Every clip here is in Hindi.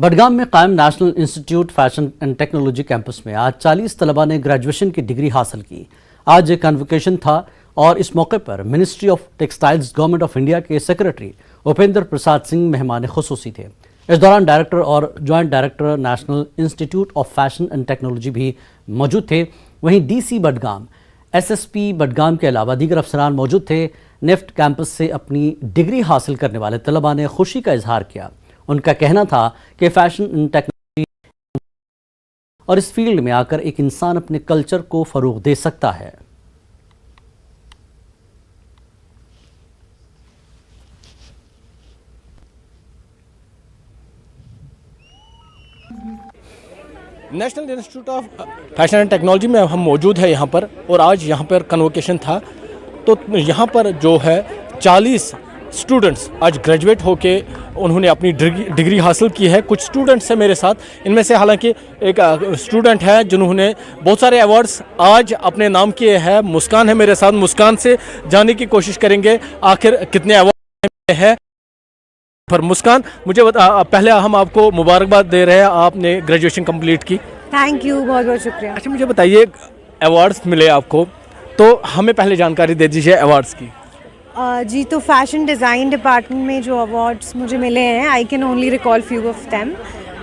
बडगाम में कायम national institute fashion and technology campus में आज 40 तलबा ने ग्रेजुएशन की डिग्री हासिल की। आज एक कन्वोकेशन था और इस मौके पर ministry of textiles government of India के सेक्रेटरी उपेंद्र प्रसाद सिंह मेहमान खुसूसी थे। इस दौरान डायरेक्टर और joint director national institute of fashion and technology भी मौजूद थे। वहीं DC बडगाम, SSP बडगाम के अलावा दीगर अफसरान मौजूद थे। निफ्ट कैंपस से अपनी डिग्री हासिल करने वाले तलबा ने खुशी का इजहार किया। उनका कहना था कि फैशन एंड टेक्नोलॉजी और इस फील्ड में आकर एक इंसान अपने कल्चर को फरोग दे सकता है। National institute of fashion and technology में हम मौजूद है यहाँ पर, और आज यहाँ पर कन्वोकेशन था। तो यहाँ पर जो है 40 स्टूडेंट्स आज ग्रेजुएट होके उन्होंने अपनी डिग्री हासिल की है। कुछ स्टूडेंट्स हैं मेरे साथ, इनमें से हालांकि एक स्टूडेंट है जिन्होंने बहुत सारे अवार्ड्स आज अपने नाम किए हैं। मुस्कान है मेरे साथ, मुस्कान से जानने की कोशिश करेंगे आखिर कितने अवार्ड है। पर मुस्कान, मुझे पहले हम आपको मुबारकबाद दे रहे हैं, आपने ग्रेजुएशन कंप्लीट की। थैंक यू, बहुत बहुत शुक्रिया। अच्छा, मुझे बताइए अवार्ड्स मिले आपको, तो हमें पहले जानकारी दे दीजिए अवार्ड्स की। जी, तो फैशन डिज़ाइन डिपार्टमेंट में जो अवार्ड्स मुझे मिले हैं, I can only recall few of them.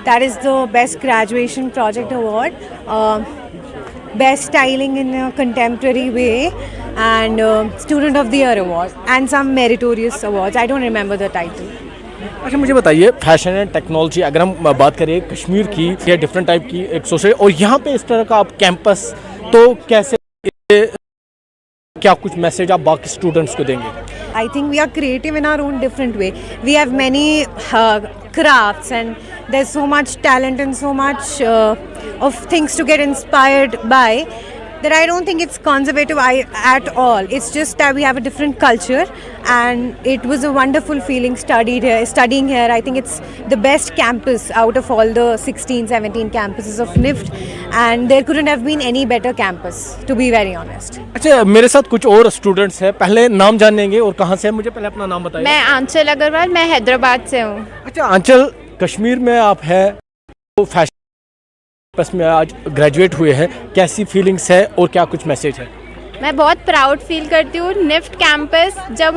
That is the best graduation project award, best styling in contemporary way, and student of the year award and some meritorious awards. I don't remember the title. अच्छा, मुझे बताइए फैशन एंड टेक्नोलॉजी, अगर हम बात करें कश्मीर की या डिफरेंट टाइप की एक सोसाइटी, और यहाँ पे इस तरह का आप कैंपस, तो कैसे क्या कुछ मैसेज आप बाकी स्टूडेंट्स को देंगे? I think we are creative in our own different way. We have many crafts and there's so much talent and so much of things to get inspired by that I don't think it's conservative at all. It's just that we have a different culture, and it was a wonderful feeling studying here. I think it's the best campus out of all the 16-17 campuses of NIFT, and there couldn't have been any better campus, to be very honest. अच्छा, मेरे साथ कुछ और स्टूडेंट्स हैं, पहले नाम जानेंगे और कहाँ से हैं, मुझे पहले अपना नाम बताइए। मैं आंचल अग्रवाल, मैं हैदराबाद से हूँ। अच्छा आंचल, कश्मीर में आप है तो फैशन कैंपस में आज ग्रेजुएट हुए हैं, कैसी फीलिंग्स है और क्या कुछ मैसेज है? मैं बहुत प्राउड फील करती हूँ। निफ्ट कैंपस जब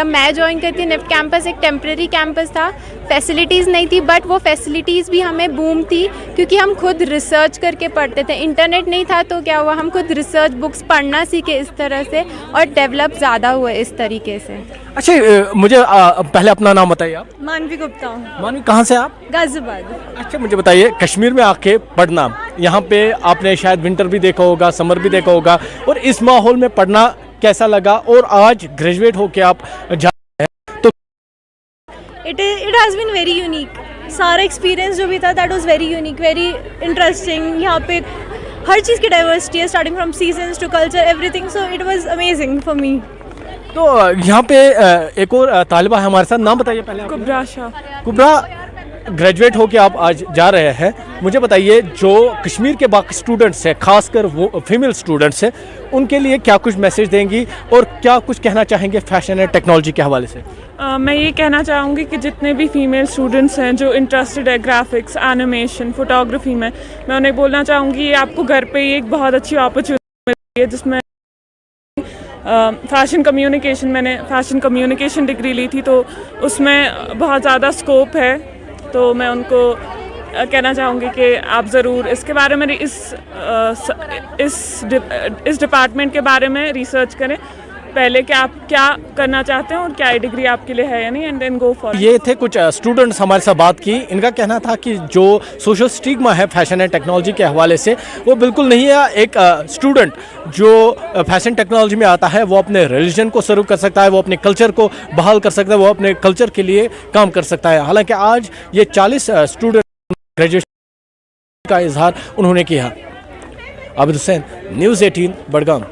मैं ज्वाइन करती हूँ, निफ्ट कैंपस एक टेम्प्रेरी कैंपस था, फैसिलिटीज़ नहीं थी, बट वो फैसिलिटीज़ भी हमें बूम थी क्योंकि हम खुद रिसर्च करके पढ़ते थे। इंटरनेट नहीं था तो क्या हुआ, हम खुद रिसर्च बुक्स पढ़ना सीखे इस तरह से, और डेवलप ज़्यादा हुए इस तरीके से। अच्छा, मुझे पहले अपना नाम बताइए आप। मानवी गुप्ता। मानवी, कहाँ से आप? गाजियाबाद। अच्छा, मुझे बताइए कश्मीर में आके पढ़ना, यहाँ पे आपने शायद विंटर भी देखा होगा, समर भी देखा होगा, और इस माहौल में पढ़ना कैसा लगा, और आज ग्रेजुएट होके आप जा रहे हैं तो it has been very unique. सारा एक्सपीरियंस जो भी था that was very unique, very interesting. यहाँ पे हर चीज़ की डाइवर्सिटी है, starting from seasons to culture, everything, so it was amazing for me. तो यहाँ पे एक और तालिबा है हमारे साथ, नाम बताइए पहले। कुबरा शाह। कुबरा, ग्रेजुएट होके आप आज जा रहे हैं, मुझे बताइए जो कश्मीर के बाकी स्टूडेंट्स हैं, खासकर वो फीमेल स्टूडेंट्स हैं, उनके लिए क्या कुछ मैसेज देंगी और क्या कुछ कहना चाहेंगे फैशन एंड टेक्नोलॉजी के हवाले से? मैं ये कहना चाहूँगी कि जितने भी फीमेल स्टूडेंट्स हैं जो इंटरेस्टेड है ग्राफिक्स, एनिमेशन, फोटोग्राफी में, मैं उन्हें बोलना चाहूँगी ये आपको घर पे ही एक बहुत अच्छी अपॉर्चुनिटी मिलती है, जिसमें मैंने फैशन कम्युनिकेशन डिग्री ली थी, तो उसमें बहुत ज़्यादा स्कोप है। तो मैं उनको कहना चाहूँगी कि आप ज़रूर इसके बारे में इस डिपार्टमेंट के बारे में रिसर्च करें पहले कि आप क्या करना चाहते हैं और क्या डिग्री आपके लिए है या नहीं, एंड देन गो फॉर। ये थे कुछ स्टूडेंट्स हमारे साथ बात की। इनका कहना था कि जो सोशल स्टिग्मा है फैशन एंड टेक्नोलॉजी के हवाले से, वो बिल्कुल नहीं है। एक स्टूडेंट जो फैशन टेक्नोलॉजी में आता है वो अपने रिलीजन को सर्व कर सकता है, वो अपने कल्चर को बहाल कर सकता है, वो अपने कल्चर के लिए काम कर सकता है। हालांकि आज ये 40 स्टूडेंट ग्रेजुएशन का इजहार उन्होंने किया। आबिद हुसैन, न्यूज़ 18 बडगाम।